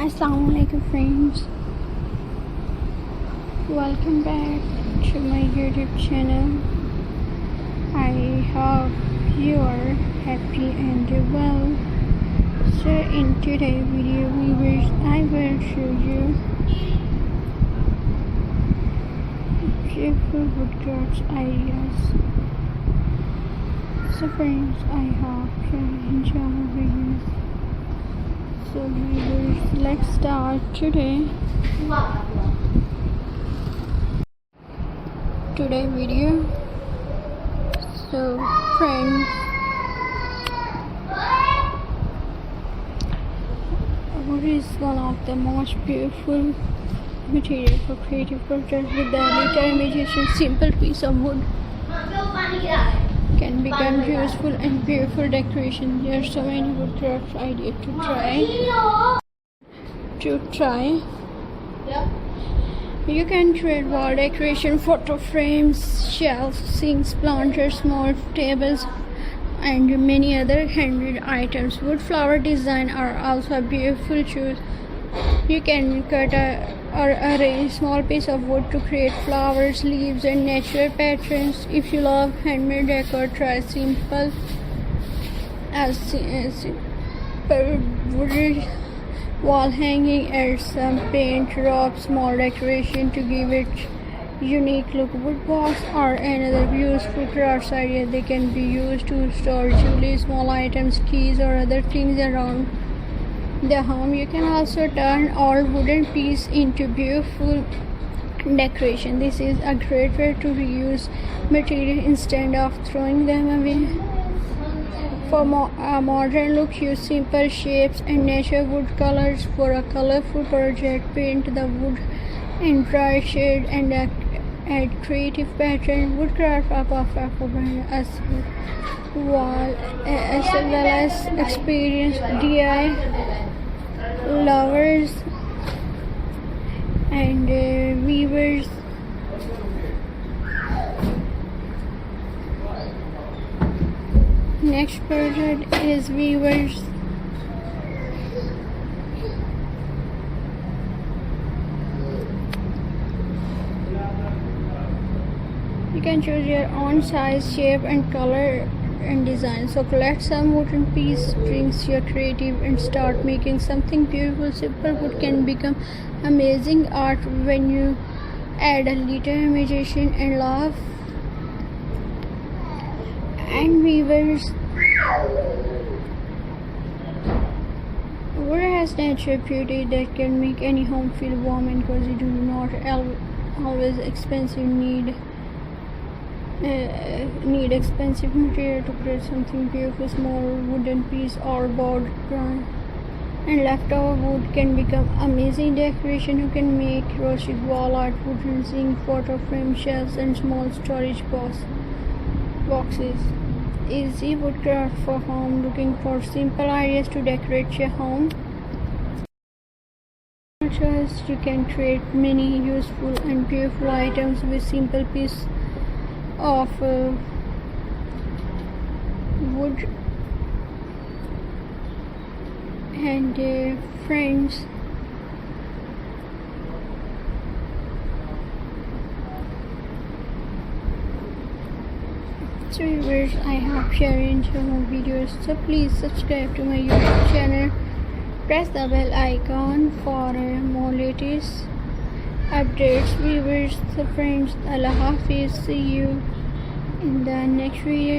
Assalamualaikum friends, welcome back to my YouTube channel. I hope you are happy and well. So in today's video I will show you beautiful woodcraft ideas. So friends, I hope you enjoy my videos. So viewers, let's start today video. So friends, wood is one of the most beautiful material for creative projects. With the little imagination, simple piece of wood can become useful and beautiful decoration. There are so many woodcraft ideas to try. You can create wall decoration, photo frames, shelves, sinks, planters, small tables, and many other handmade items. Wood flower design are also a beautiful choice. You can cut or arrange small piece of wood to create flowers, leaves, and natural patterns. If you love handmade decor, try simple wood wall hanging, add some paint, rope, small decoration to give it unique look. Wood box are another useful crafts idea. They can be used to store jewelry, small items, keys, or other things around the home. You can also turn old wooden piece into beautiful decoration. This is a great way to reuse material instead of throwing them away. For a modern look, use simple shapes and natural wood colors. For a colorful project, paint the wood in bright shade and add creative pattern. Woodcraft are perfect for as well as experienced DIY lovers and weavers. Next project is weavers. You can choose your own size, shape, and color and design. So collect some wooden piece, brings your creative, and start making something beautiful. Simple wood can become amazing art when you add a little imagination and love. And weavers, wood has natural beauty that can make any home feel warm and cozy. Do not always need expensive material to create something beautiful. Small wooden piece or board ground and leftover wood can become amazing decoration. You can make rustic wall art, wooden sink, photo frame, shelves, and small storage boxes. Easy woodcraft for home. Looking for simple ideas to decorate your home? You can create many useful and beautiful items with simple piece of wood. And friends, so viewers, I hope you enjoy my videos. So please subscribe to my YouTube channel, press the bell icon for more latest updates. Viewers, so friends, Allah Hafiz. See you in the next video.